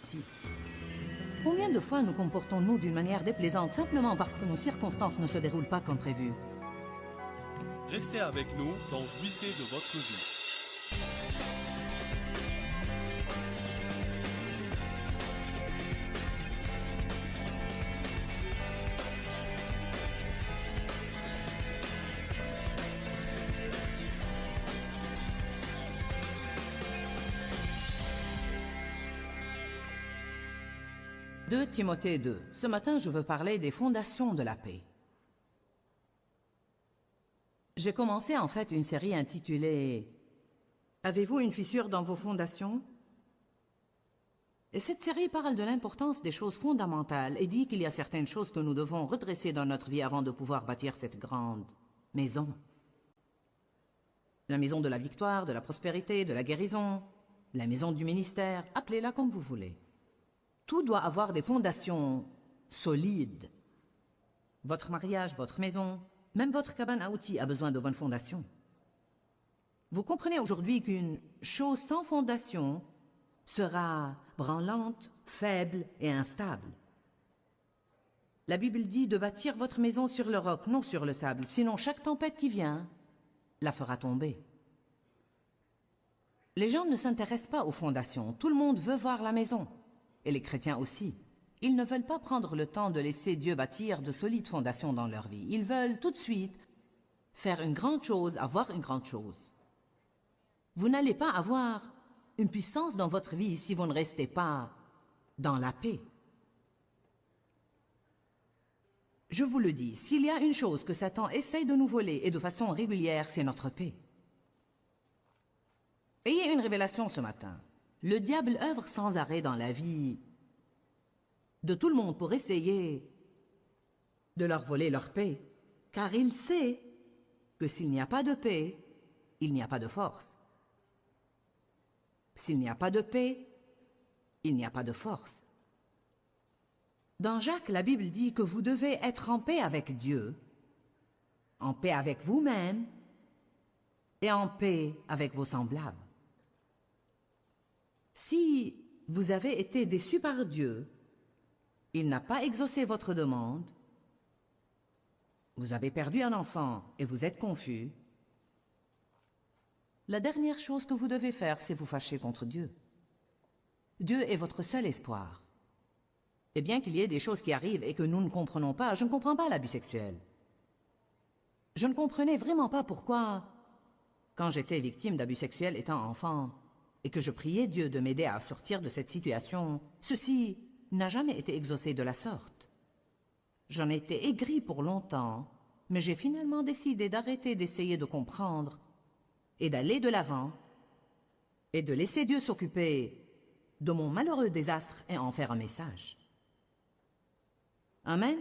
partie. Combien de fois nous comportons-nous d'une manière déplaisante simplement parce que nos circonstances ne se déroulent pas comme prévu? Restez avec nous dans Jouissez de votre vie. « 2 Timothée 2. Ce matin, je veux parler des fondations de la paix. J'ai commencé en fait une série intitulée « Avez-vous une fissure dans vos fondations ?» Et cette série parle de l'importance des choses fondamentales et dit qu'il y a certaines choses que nous devons redresser dans notre vie avant de pouvoir bâtir cette grande maison. La maison de la victoire, de la prospérité, de la guérison, la maison du ministère, appelez-la comme vous voulez. Tout doit avoir des fondations solides. Votre mariage, votre maison, même votre cabane à outils a besoin de bonnes fondations. Vous comprenez aujourd'hui qu'une chose sans fondation sera branlante, faible et instable. La Bible dit de bâtir votre maison sur le roc, non sur le sable, sinon chaque tempête qui vient la fera tomber. Les gens ne s'intéressent pas aux fondations. Tout le monde veut voir la maison. Et les chrétiens aussi. Ils ne veulent pas prendre le temps de laisser Dieu bâtir de solides fondations dans leur vie. Ils veulent tout de suite faire une grande chose, avoir une grande chose. Vous n'allez pas avoir une puissance dans votre vie si vous ne restez pas dans la paix. Je vous le dis, s'il y a une chose que Satan essaye de nous voler et de façon régulière, c'est notre paix. Ayez une révélation ce matin. Le diable œuvre sans arrêt dans la vie de tout le monde pour essayer de leur voler leur paix, car il sait que s'il n'y a pas de paix, il n'y a pas de force. S'il n'y a pas de paix, il n'y a pas de force. Dans Jacques, la Bible dit que vous devez être en paix avec Dieu, en paix avec vous-même et en paix avec vos semblables. Si vous avez été déçu par Dieu, il n'a pas exaucé votre demande, vous avez perdu un enfant et vous êtes confus, la dernière chose que vous devez faire, c'est vous fâcher contre Dieu. Dieu est votre seul espoir. Et bien qu'il y ait des choses qui arrivent et que nous ne comprenons pas, je ne comprends pas l'abus sexuel. Je ne comprenais vraiment pas pourquoi, quand j'étais victime d'abus sexuels étant enfant, et que je priais Dieu de m'aider à sortir de cette situation, ceci n'a jamais été exaucé de la sorte. J'en étais aigri pour longtemps, mais j'ai finalement décidé d'arrêter d'essayer de comprendre et d'aller de l'avant et de laisser Dieu s'occuper de mon malheureux désastre et en faire un message. Amen.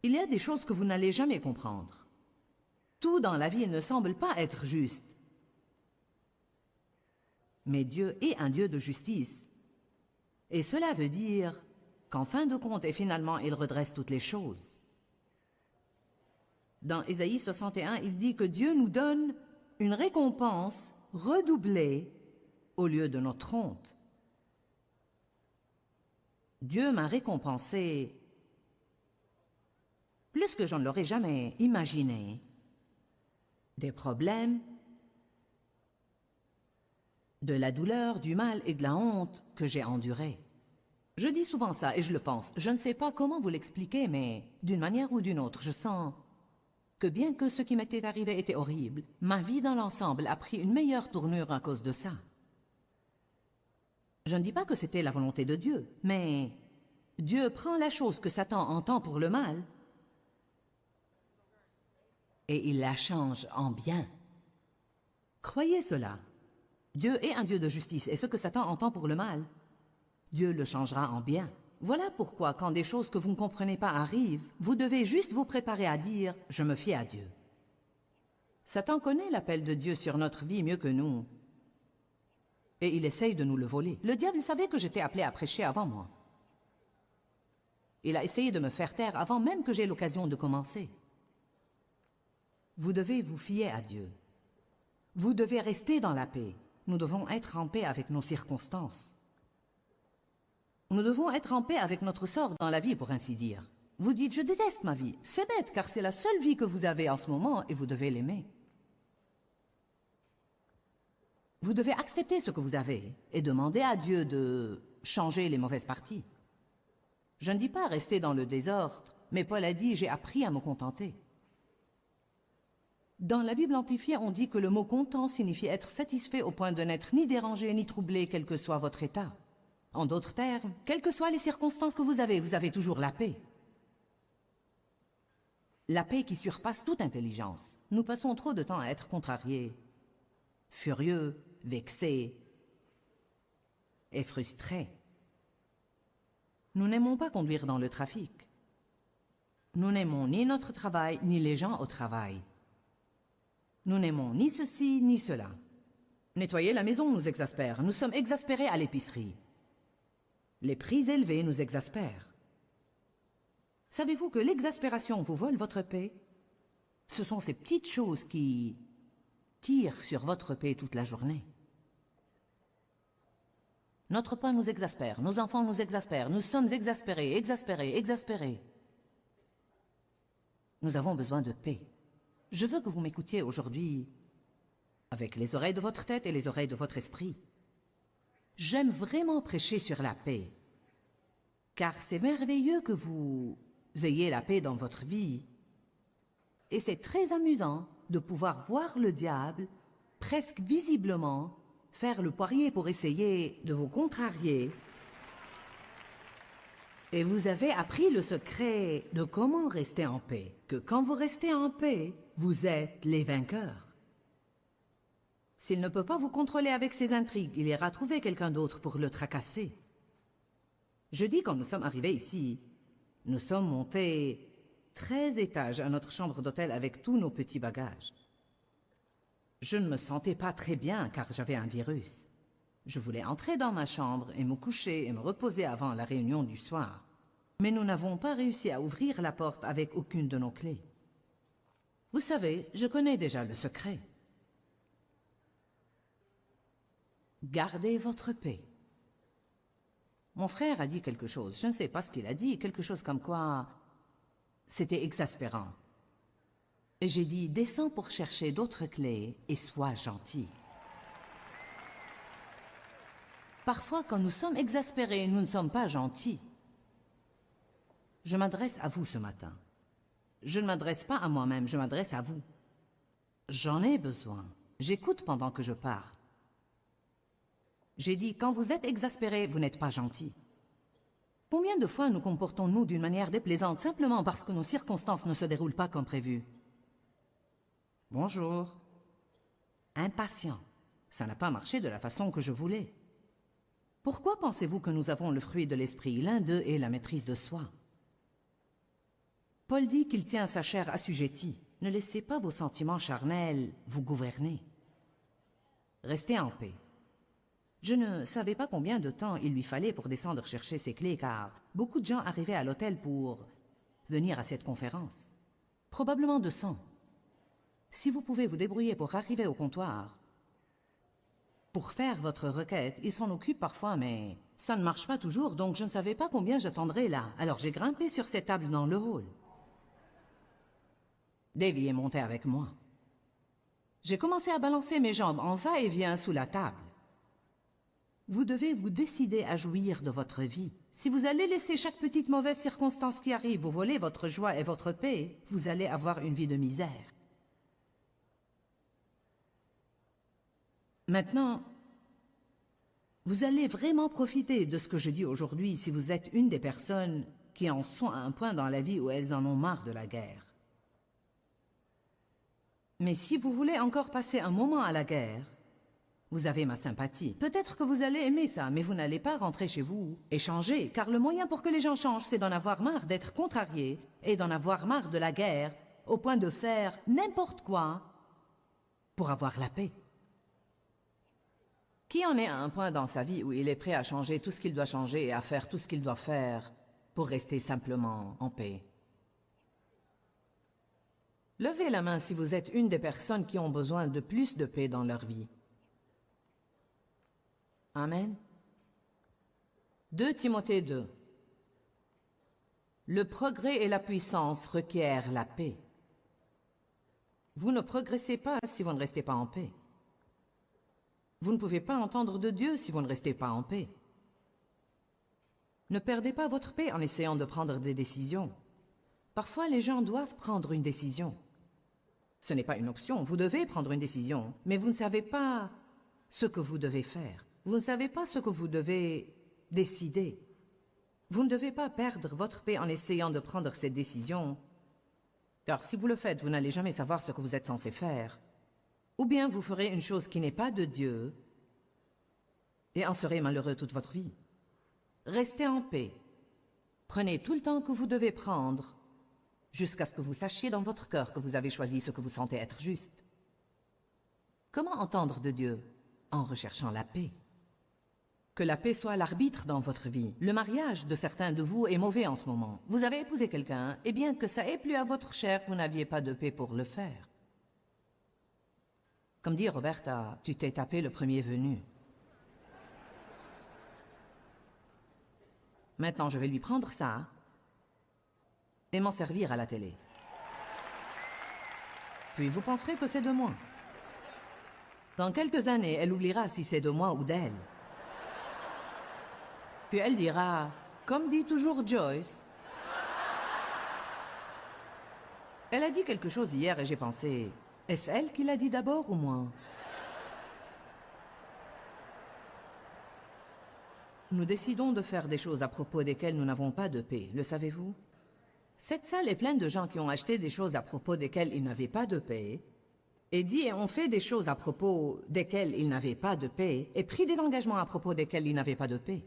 Il y a des choses que vous n'allez jamais comprendre. Tout dans la vie ne semble pas être juste. Mais Dieu est un Dieu de justice. Et cela veut dire qu'en fin de compte et finalement, il redresse toutes les choses. Dans Ésaïe 61, il dit que Dieu nous donne une récompense redoublée au lieu de notre honte. Dieu m'a récompensé plus que je ne l'aurais jamais imaginé. Des problèmes, de la douleur, du mal et de la honte que j'ai enduré. Je dis souvent ça et je le pense. Je ne sais pas comment vous l'expliquer, mais d'une manière ou d'une autre, je sens que bien que ce qui m'était arrivé était horrible, ma vie dans l'ensemble a pris une meilleure tournure à cause de ça. Je ne dis pas que c'était la volonté de Dieu, mais Dieu prend la chose que Satan entend pour le mal et il la change en bien. Croyez cela. Dieu est un Dieu de justice, et ce que Satan entend pour le mal, Dieu le changera en bien. Voilà pourquoi, quand des choses que vous ne comprenez pas arrivent, vous devez juste vous préparer à dire « Je me fie à Dieu ». Satan connaît l'appel de Dieu sur notre vie mieux que nous, et il essaye de nous le voler. Le diable savait que j'étais appelé à prêcher avant moi. Il a essayé de me faire taire avant même que j'aie l'occasion de commencer. Vous devez vous fier à Dieu. Vous devez rester dans la paix. Nous devons être en paix avec nos circonstances. Nous devons être en paix avec notre sort dans la vie, pour ainsi dire. Vous dites, je déteste ma vie. C'est bête, car c'est la seule vie que vous avez en ce moment et vous devez l'aimer. Vous devez accepter ce que vous avez et demander à Dieu de changer les mauvaises parties. Je ne dis pas rester dans le désordre, mais Paul a dit, j'ai appris à me contenter. Dans la Bible amplifiée, on dit que le mot content signifie être satisfait au point de n'être ni dérangé ni troublé, quel que soit votre état. En d'autres termes, quelles que soient les circonstances que vous avez toujours la paix. La paix qui surpasse toute intelligence. Nous passons trop de temps à être contrariés, furieux, vexés et frustrés. Nous n'aimons pas conduire dans le trafic. Nous n'aimons ni notre travail, ni les gens au travail. Nous n'aimons ni ceci, ni cela. Nettoyer la maison nous exaspère. Nous sommes exaspérés à l'épicerie. Les prix élevés nous exaspèrent. Savez-vous que l'exaspération vous vole votre paix? Ce sont ces petites choses qui tirent sur votre paix toute la journée. Notre pain nous exaspère, nos enfants nous exaspèrent, nous sommes exaspérés. Nous avons besoin de paix. Je veux que vous m'écoutiez aujourd'hui avec les oreilles de votre tête et les oreilles de votre esprit. J'aime vraiment prêcher sur la paix, car c'est merveilleux que vous ayez la paix dans votre vie. Et c'est très amusant de pouvoir voir le diable, presque visiblement, faire le poirier pour essayer de vous contrarier. Et vous avez appris le secret de comment rester en paix, que quand vous restez en paix, vous êtes les vainqueurs. S'il ne peut pas vous contrôler avec ses intrigues, il ira trouver quelqu'un d'autre pour le tracasser. Jeudi, quand nous sommes arrivés ici, nous sommes montés 13 étages à notre chambre d'hôtel avec tous nos petits bagages. Je ne me sentais pas très bien car j'avais un virus. Je voulais entrer dans ma chambre et me coucher et me reposer avant la réunion du soir. Mais nous n'avons pas réussi à ouvrir la porte avec aucune de nos clés. Vous savez, je connais déjà le secret. Gardez votre paix. Mon frère a dit quelque chose, je ne sais pas ce qu'il a dit, quelque chose comme quoi c'était exaspérant. Et j'ai dit, descends pour chercher d'autres clés et sois gentil. Parfois, quand nous sommes exaspérés, nous ne sommes pas gentils. Je m'adresse à vous ce matin. Je ne m'adresse pas à moi-même, je m'adresse à vous. J'en ai besoin. J'écoute pendant que je parle. J'ai dit, quand vous êtes exaspéré, vous n'êtes pas gentil. Combien de fois nous comportons-nous d'une manière déplaisante simplement parce que nos circonstances ne se déroulent pas comme prévu? Bonjour. Impatient. Ça n'a pas marché de la façon que je voulais. Pourquoi pensez-vous que nous avons le fruit de l'esprit? L'un d'eux est la maîtrise de soi. Paul dit qu'il tient sa chair assujettie. Ne laissez pas vos sentiments charnels vous gouverner. Restez en paix. Je ne savais pas combien de temps il lui fallait pour descendre chercher ses clés, car beaucoup de gens arrivaient à l'hôtel pour venir à cette conférence. Probablement 200. Si vous pouvez vous débrouiller pour arriver au comptoir, pour faire votre requête, il s'en occupe parfois, mais ça ne marche pas toujours, donc je ne savais pas combien j'attendrais là. Alors j'ai grimpé sur cette table dans le hall. Davy est monté avec moi. J'ai commencé à balancer mes jambes en va-et-vient sous la table. Vous devez vous décider à jouir de votre vie. Si vous allez laisser chaque petite mauvaise circonstance qui arrive vous voler votre joie et votre paix, vous allez avoir une vie de misère. Maintenant, vous allez vraiment profiter de ce que je dis aujourd'hui si vous êtes une des personnes qui en sont à un point dans la vie où elles en ont marre de la guerre. Mais si vous voulez encore passer un moment à la guerre, vous avez ma sympathie. Peut-être que vous allez aimer ça, mais vous n'allez pas rentrer chez vous et changer, car le moyen pour que les gens changent, c'est d'en avoir marre d'être contrariés et d'en avoir marre de la guerre, au point de faire n'importe quoi pour avoir la paix. Qui en est à un point dans sa vie où il est prêt à changer tout ce qu'il doit changer et à faire tout ce qu'il doit faire pour rester simplement en paix? Levez la main si vous êtes une des personnes qui ont besoin de plus de paix dans leur vie. Amen. 2 Timothée 2. Le progrès et la puissance requièrent la paix. Vous ne progressez pas si vous ne restez pas en paix. Vous ne pouvez pas entendre de Dieu si vous ne restez pas en paix. Ne perdez pas votre paix en essayant de prendre des décisions. Parfois, les gens doivent prendre une décision. Ce n'est pas une option, vous devez prendre une décision, mais vous ne savez pas ce que vous devez faire. Vous ne savez pas ce que vous devez décider. Vous ne devez pas perdre votre paix en essayant de prendre cette décision, car si vous le faites, vous n'allez jamais savoir ce que vous êtes censé faire. Ou bien vous ferez une chose qui n'est pas de Dieu et en serez malheureux toute votre vie. Restez en paix. Prenez tout le temps que vous devez prendre jusqu'à ce que vous sachiez dans votre cœur que vous avez choisi ce que vous sentez être juste. Comment entendre de Dieu? En recherchant la paix. Que la paix soit l'arbitre dans votre vie. Le mariage de certains de vous est mauvais en ce moment. Vous avez épousé quelqu'un, et bien que ça ait plu à votre chair, vous n'aviez pas de paix pour le faire. Comme dit Roberta, tu t'es tapé le premier venu. Maintenant, je vais lui prendre ça et m'en servir à la télé. Puis vous penserez que c'est de moi. Dans quelques années, elle oubliera si c'est de moi ou d'elle. Puis elle dira, comme dit toujours Joyce, elle a dit quelque chose hier et j'ai pensé, est-ce elle qui l'a dit d'abord ou moi? Nous décidons de faire des choses à propos desquelles nous n'avons pas de paix, le savez-vous? Cette salle est pleine de gens qui ont acheté des choses à propos desquelles ils n'avaient pas de paix, et dit et ont fait des choses à propos desquelles ils n'avaient pas de paix, et pris des engagements à propos desquels ils n'avaient pas de paix.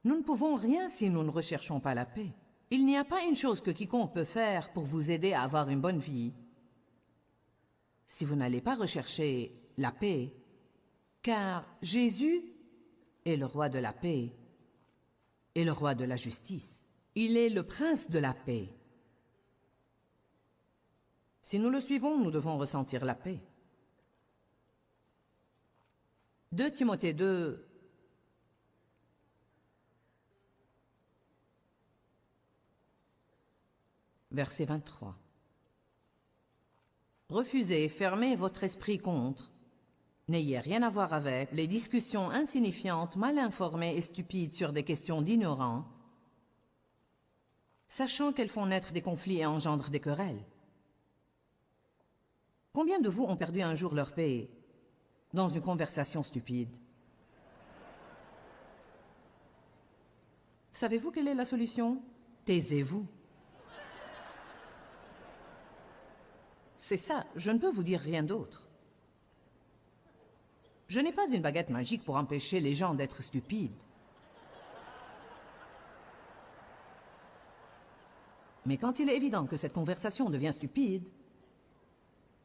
Nous ne pouvons rien si nous ne recherchons pas la paix. Il n'y a pas une chose que quiconque peut faire pour vous aider à avoir une bonne vie si vous n'allez pas rechercher la paix, car Jésus est le roi de la paix et le roi de la justice. Il est le prince de la paix. Si nous le suivons, nous devons ressentir la paix. 2 Timothée 2, verset 23. Refusez, fermez votre esprit contre. N'ayez rien à voir avec les discussions insignifiantes, mal informées et stupides sur des questions d'ignorants, sachant qu'elles font naître des conflits et engendrent des querelles. Combien de vous ont perdu un jour leur paix dans une conversation stupide? Savez-vous quelle est la solution? Taisez-vous. C'est ça, je ne peux vous dire rien d'autre. Je n'ai pas une baguette magique pour empêcher les gens d'être stupides. Mais quand il est évident que cette conversation devient stupide,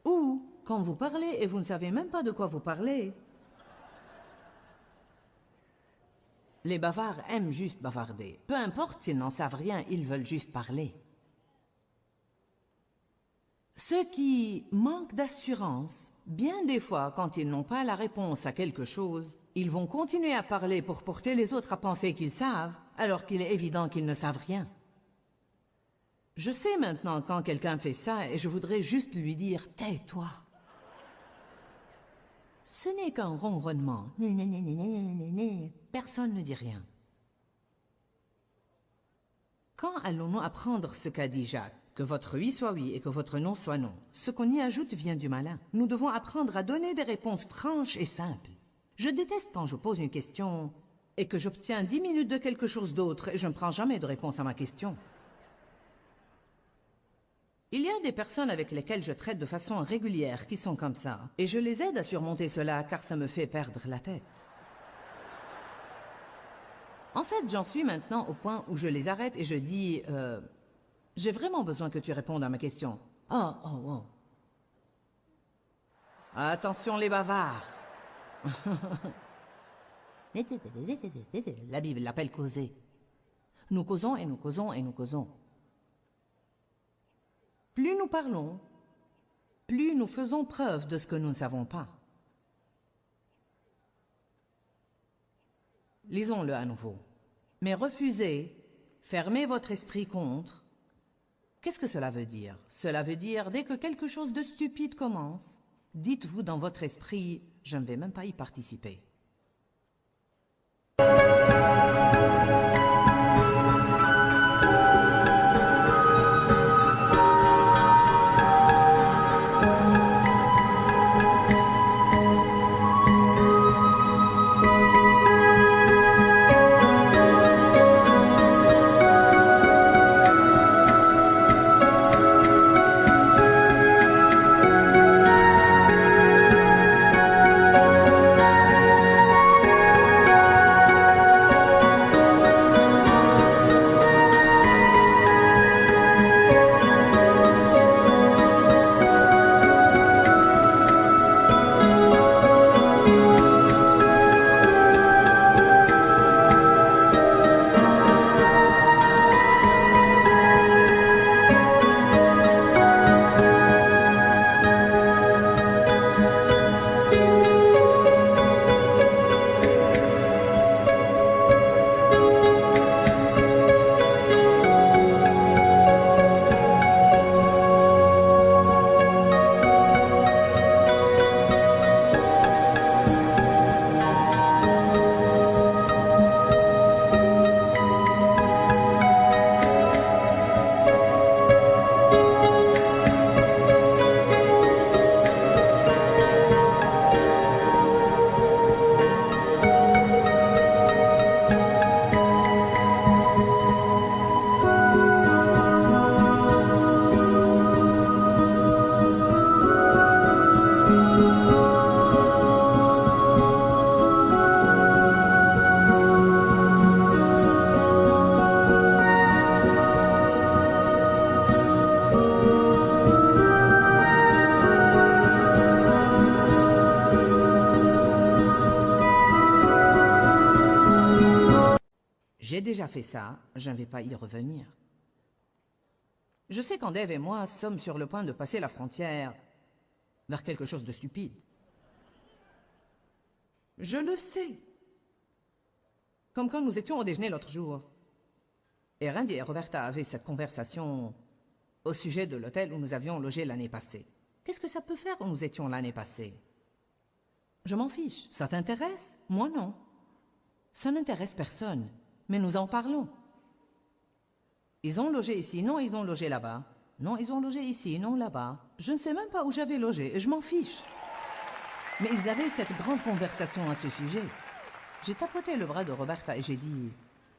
ou quand vous parlez et vous ne savez même pas de quoi vous parlez, les bavards aiment juste bavarder. Peu importe s'ils n'en savent rien, ils veulent juste parler. Ceux qui manquent d'assurance, bien des fois, quand ils n'ont pas la réponse à quelque chose, ils vont continuer à parler pour porter les autres à penser qu'ils savent, alors qu'il est évident qu'ils ne savent rien. Je sais maintenant quand quelqu'un fait ça et je voudrais juste lui dire « Tais-toi ». Ce n'est qu'un ronronnement. Personne ne dit rien. Quand allons-nous apprendre ce qu'a dit Jacques? Que votre oui soit oui et que votre non soit non. Ce qu'on y ajoute vient du malin. Nous devons apprendre à donner des réponses franches et simples. Je déteste quand je pose une question et que j'obtiens 10 minutes de quelque chose d'autre et je ne prends jamais de réponse à ma question. Il y a des personnes avec lesquelles je traite de façon régulière qui sont comme ça. Et je les aide à surmonter cela car ça me fait perdre la tête. En fait, j'en suis maintenant au point où je les arrête et je dis... j'ai vraiment besoin que tu répondes à ma question. Oh. Attention les bavards. La Bible l'appelle causer. Nous causons et nous causons et nous causons. Plus nous parlons, plus nous faisons preuve de ce que nous ne savons pas. Lisons-le à nouveau. Mais refusez, fermez votre esprit contre. Qu'est-ce que cela veut dire? Cela veut dire, dès que quelque chose de stupide commence, dites-vous dans votre esprit, je ne vais même pas y participer. J'ai déjà fait ça, je ne vais pas y revenir. Je sais quand Dave et moi sommes sur le point de passer la frontière vers quelque chose de stupide. Je le sais. Comme quand nous étions au déjeuner l'autre jour. Et Randy et Roberta avaient cette conversation au sujet de l'hôtel où nous avions logé l'année passée. Qu'est-ce que ça peut faire où nous étions l'année passée? Je m'en fiche. Ça t'intéresse? Moi non. Ça n'intéresse personne. Mais nous en parlons. Ils ont logé ici, non, ils ont logé là-bas. Non, ils ont logé ici, non, là-bas. Je ne sais même pas où j'avais logé, je m'en fiche. Mais ils avaient cette grande conversation à ce sujet. J'ai tapoté le bras de Roberta et j'ai dit,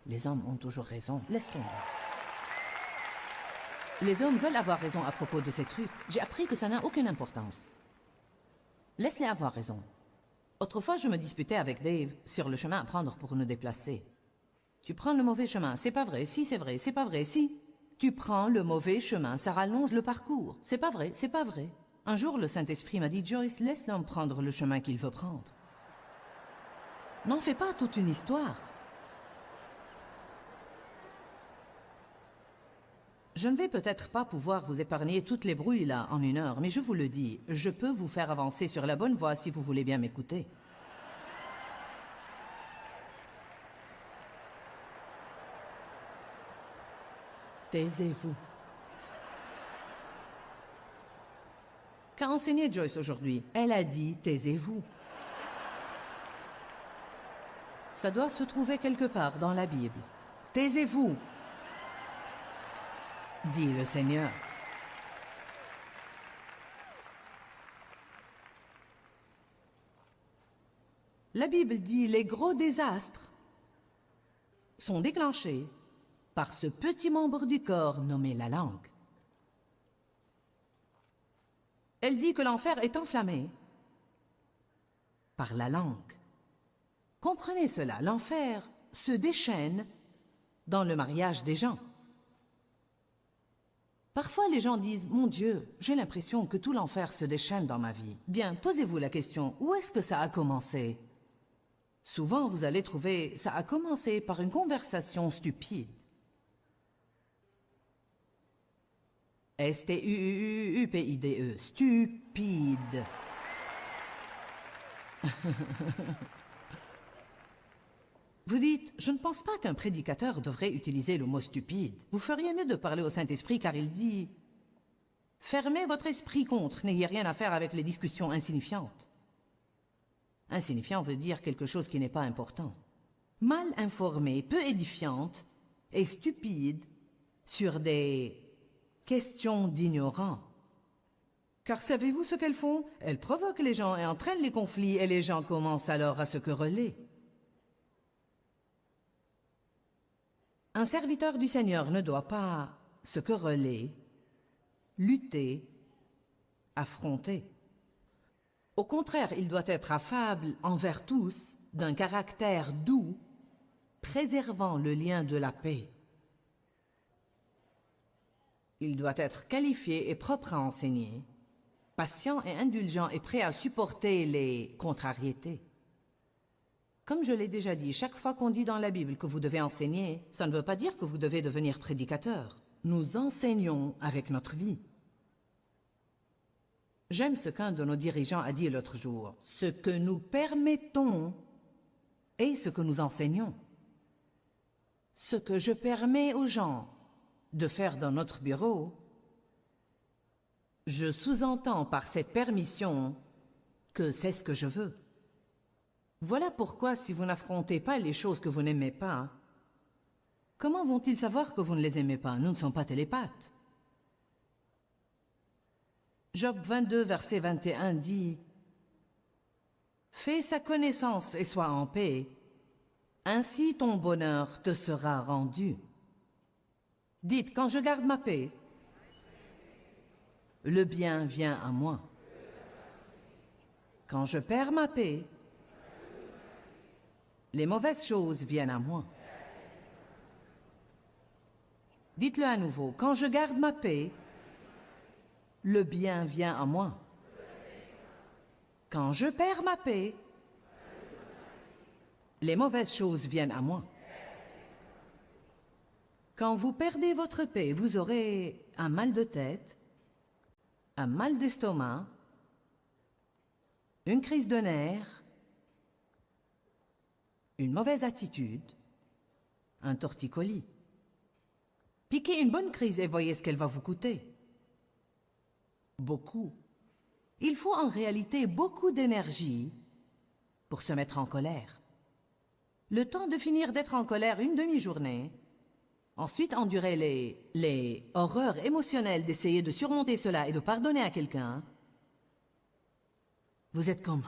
les hommes ont toujours raison, laisse tomber. Les hommes veulent avoir raison à propos de ces trucs. J'ai appris que ça n'a aucune importance. Laisse-les avoir raison. Autrefois, je me disputais avec Dave sur le chemin à prendre pour nous déplacer. Tu prends le mauvais chemin, c'est pas vrai, si c'est vrai, c'est pas vrai, si. Tu prends le mauvais chemin, ça rallonge le parcours. C'est pas vrai, c'est pas vrai. Un jour, le Saint-Esprit m'a dit, Joyce, laisse l'homme prendre le chemin qu'il veut prendre. N'en fais pas toute une histoire. Je ne vais peut-être pas pouvoir vous épargner toutes les brouilles là en 1 heure, mais je vous le dis, je peux vous faire avancer sur la bonne voie si vous voulez bien m'écouter. Taisez-vous. Qu'a enseigné Joyce aujourd'hui? Elle a dit, taisez-vous. Ça doit se trouver quelque part dans la Bible. Taisez-vous, dit le Seigneur. La Bible dit, les gros désastres sont déclenchés par ce petit membre du corps nommé la langue. Elle dit que l'enfer est enflammé par la langue. Comprenez cela, l'enfer se déchaîne dans le mariage des gens. Parfois les gens disent, mon Dieu, j'ai l'impression que tout l'enfer se déchaîne dans ma vie. Bien, posez-vous la question, où est-ce que ça a commencé? Souvent vous allez trouver, ça a commencé par une conversation stupide. S-T-U-U-U-P-I-D-E, stupide. Vous dites, je ne pense pas qu'un prédicateur devrait utiliser le mot stupide. Vous feriez mieux de parler au Saint-Esprit car il dit « Fermez votre esprit contre, n'ayez rien à faire avec les discussions insignifiantes. » Insignifiant veut dire quelque chose qui n'est pas important. Mal informée, peu édifiante et stupide sur des questions d'ignorants. Car savez-vous ce qu'elles font? Elles provoquent les gens et entraînent les conflits et les gens commencent alors à se quereller. Un serviteur du Seigneur ne doit pas se quereller, lutter, affronter. Au contraire, il doit être affable envers tous, d'un caractère doux, préservant le lien de la paix. Il doit être qualifié et propre à enseigner, patient et indulgent et prêt à supporter les contrariétés. Comme je l'ai déjà dit, chaque fois qu'on dit dans la Bible que vous devez enseigner, ça ne veut pas dire que vous devez devenir prédicateur. Nous enseignons avec notre vie. J'aime ce qu'un de nos dirigeants a dit l'autre jour. Ce que nous permettons est ce que nous enseignons. Ce que je permets aux gens de faire dans notre bureau, je sous-entends par cette permission que c'est ce que je veux. Voilà pourquoi si vous n'affrontez pas les choses que vous n'aimez pas, comment vont-ils savoir que vous ne les aimez pas? Nous ne sommes pas télépathes. Job 22, verset 21 dit « Fais sa connaissance et sois en paix, ainsi ton bonheur te sera rendu. » Dites, quand je garde ma paix, le bien vient à moi. Quand je perds ma paix, les mauvaises choses viennent à moi. Dites-le à nouveau. Quand je garde ma paix, le bien vient à moi. Quand je perds ma paix, les mauvaises choses viennent à moi. Quand vous perdez votre paix, vous aurez un mal de tête, un mal d'estomac, une crise de nerfs, une mauvaise attitude, un torticolis. Piquez une bonne crise et voyez ce qu'elle va vous coûter. Beaucoup. Il faut en réalité beaucoup d'énergie pour se mettre en colère. Le temps de finir d'être en colère une demi-journée, ensuite endurer les horreurs émotionnelles d'essayer de surmonter cela et de pardonner à quelqu'un, vous êtes comme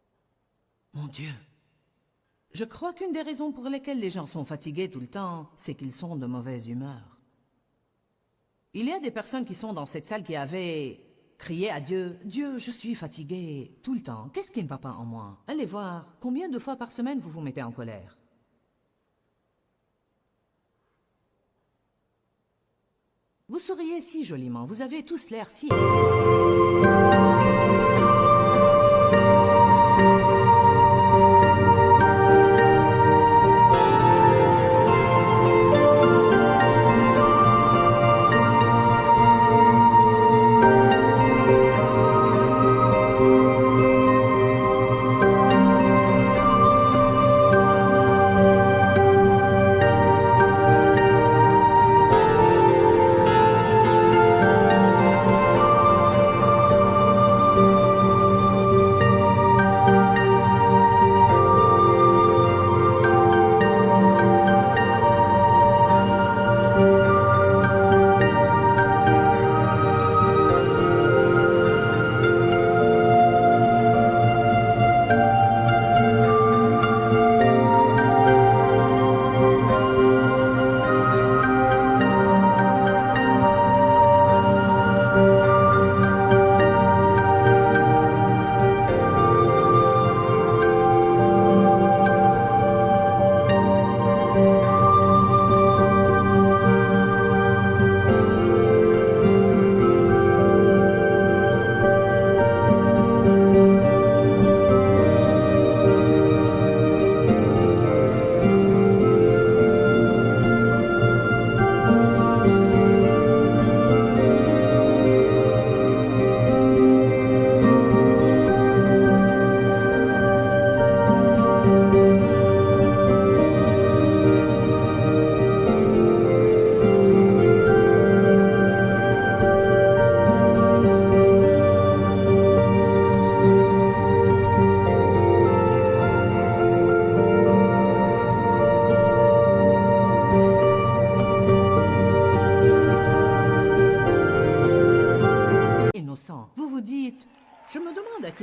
« Mon Dieu !» Je crois qu'une des raisons pour lesquelles les gens sont fatigués tout le temps, c'est qu'ils sont de mauvaise humeur. Il y a des personnes qui sont dans cette salle qui avaient crié à Dieu, « Dieu, je suis fatigué tout le temps. Qu'est-ce qui ne va pas en moi? Allez voir, combien de fois par semaine vous vous mettez en colère? » Vous souriez si joliment, vous avez tous l'air si...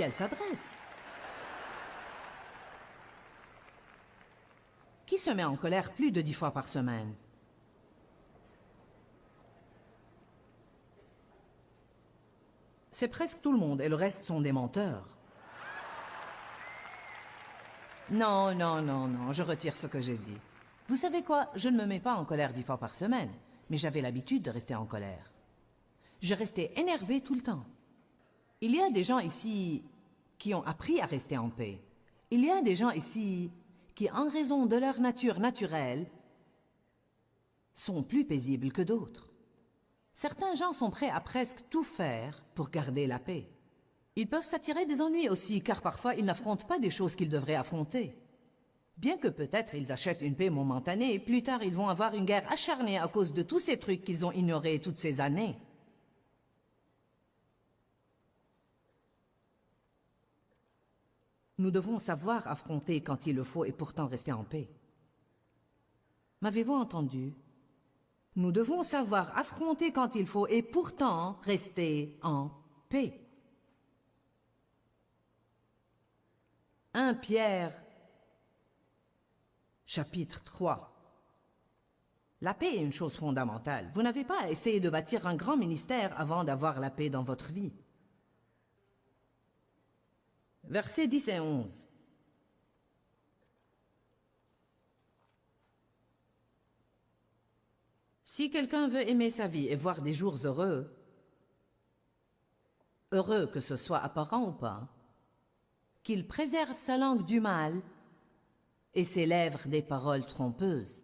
elle s'adresse. Qui se met en colère plus de 10 fois par semaine? C'est presque tout le monde et le reste sont des menteurs. Non, non, non, non, je retire ce que j'ai dit. Vous savez quoi? Je ne me mets pas en colère 10 fois par semaine, mais j'avais l'habitude de rester en colère. Je restais énervée tout le temps. Il y a des gens ici qui ont appris à rester en paix. Il y a des gens ici qui, en raison de leur nature naturelle, sont plus paisibles que d'autres. Certains gens sont prêts à presque tout faire pour garder la paix. Ils peuvent s'attirer des ennuis aussi, car parfois ils n'affrontent pas des choses qu'ils devraient affronter. Bien que peut-être ils achètent une paix momentanée, plus tard ils vont avoir une guerre acharnée à cause de tous ces trucs qu'ils ont ignorés toutes ces années. Nous devons savoir affronter quand il le faut et pourtant rester en paix. M'avez-vous entendu? Nous devons savoir affronter quand il faut et pourtant rester en paix. 1 Pierre, chapitre 3. La paix est une chose fondamentale. Vous n'avez pas à essayer de bâtir un grand ministère avant d'avoir la paix dans votre vie. Versets 10 et 11. Si quelqu'un veut aimer sa vie et voir des jours heureux, heureux que ce soit apparent ou pas, qu'il préserve sa langue du mal et ses lèvres des paroles trompeuses.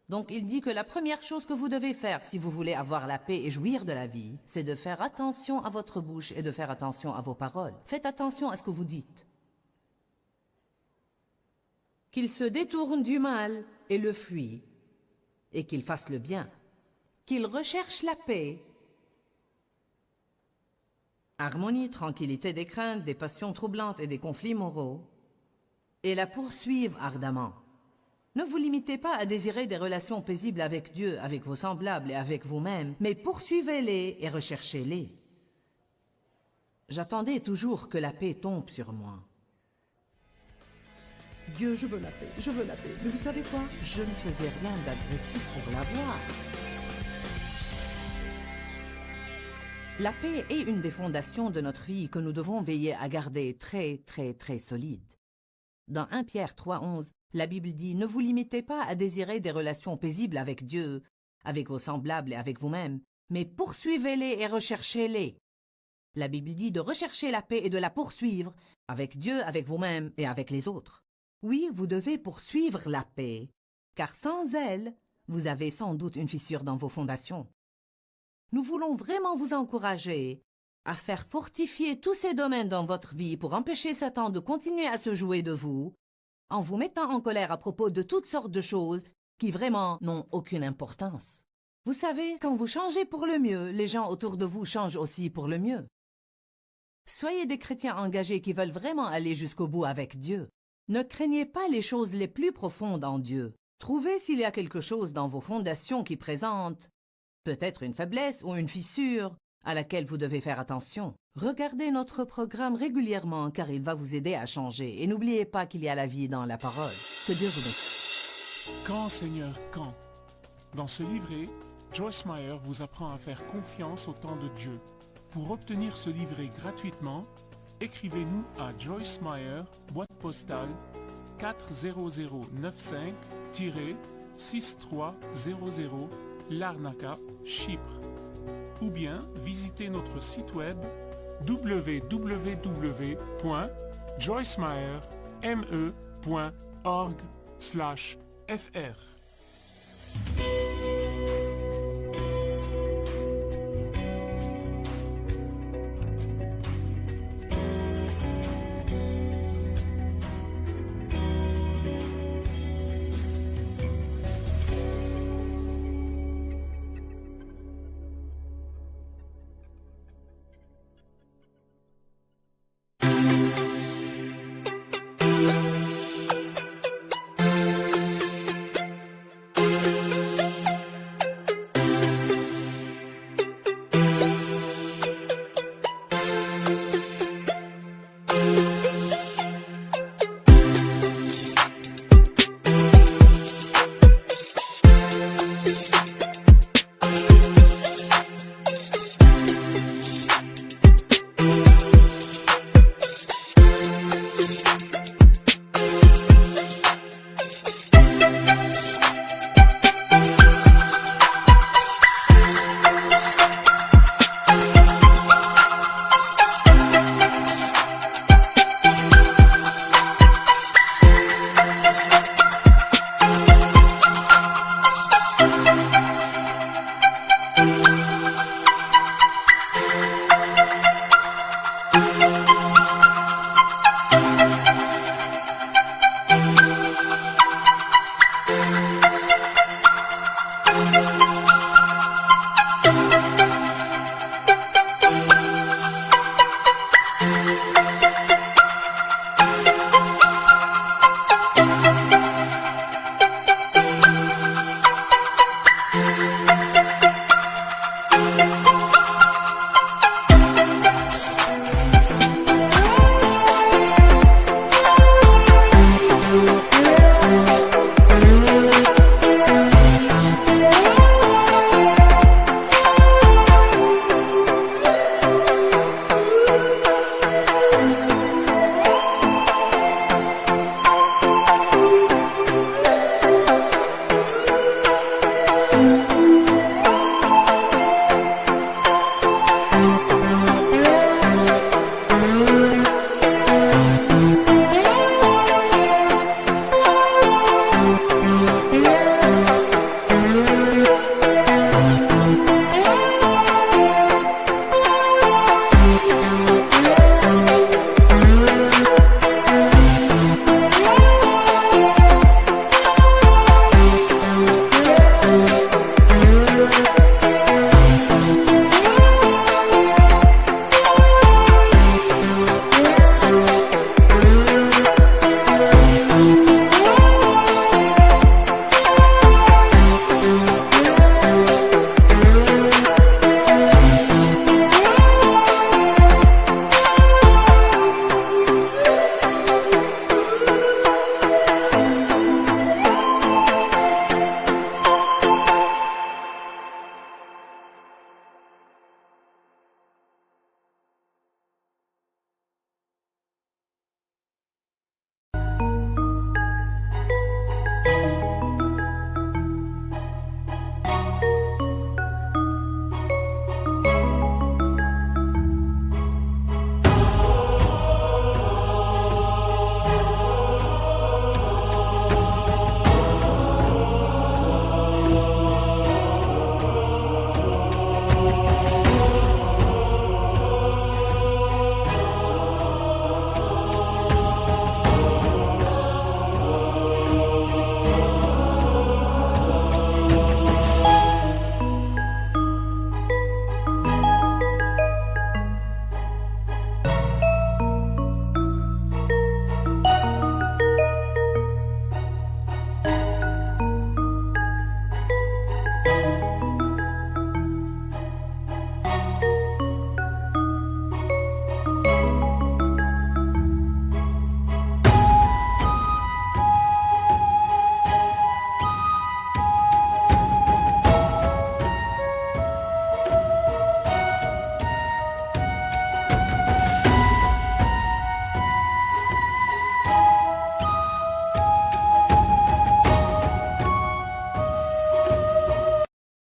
Donc il dit que la première chose que vous devez faire si vous voulez avoir la paix et jouir de la vie, c'est de faire attention à votre bouche et de faire attention à vos paroles. Faites attention à ce que vous dites. Qu'il se détourne du mal et le fuit, et qu'il fasse le bien. Qu'il recherche la paix, harmonie, tranquillité des craintes, des passions troublantes et des conflits moraux, et la poursuivre ardemment. Ne vous limitez pas à désirer des relations paisibles avec Dieu, avec vos semblables et avec vous-même, mais poursuivez-les et recherchez-les. J'attendais toujours que la paix tombe sur moi. Dieu, je veux la paix, je veux la paix. Mais vous savez quoi? Je ne faisais rien d'agressif pour l'avoir. La paix est une des fondations de notre vie que nous devons veiller à garder très, très, très solide. Dans 1 Pierre 3,11, la Bible dit « Ne vous limitez pas à désirer des relations paisibles avec Dieu, avec vos semblables et avec vous-même, mais poursuivez-les et recherchez-les. » La Bible dit de rechercher la paix et de la poursuivre avec Dieu, avec vous-même et avec les autres. Oui, vous devez poursuivre la paix, car sans elle, vous avez sans doute une fissure dans vos fondations. Nous voulons vraiment vous encourager à faire fortifier tous ces domaines dans votre vie pour empêcher Satan de continuer à se jouer de vous, en vous mettant en colère à propos de toutes sortes de choses qui vraiment n'ont aucune importance. Vous savez, quand vous changez pour le mieux, les gens autour de vous changent aussi pour le mieux. Soyez des chrétiens engagés qui veulent vraiment aller jusqu'au bout avec Dieu. Ne craignez pas les choses les plus profondes en Dieu. Trouvez s'il y a quelque chose dans vos fondations qui présente peut-être une faiblesse ou une fissure à laquelle vous devez faire attention. Regardez notre programme régulièrement car il va vous aider à changer. Et n'oubliez pas qu'il y a la vie dans la parole. Que Dieu vous bénisse. Quand, Seigneur, quand? Dans ce livret, Joyce Meyer vous apprend à faire confiance au temps de Dieu. Pour obtenir ce livret gratuitement, écrivez-nous à Joyce Meyer, boîte postale 40095-6300, Larnaca, Chypre. Ou bien visitez notre site web www.joycemeyer.org/fr.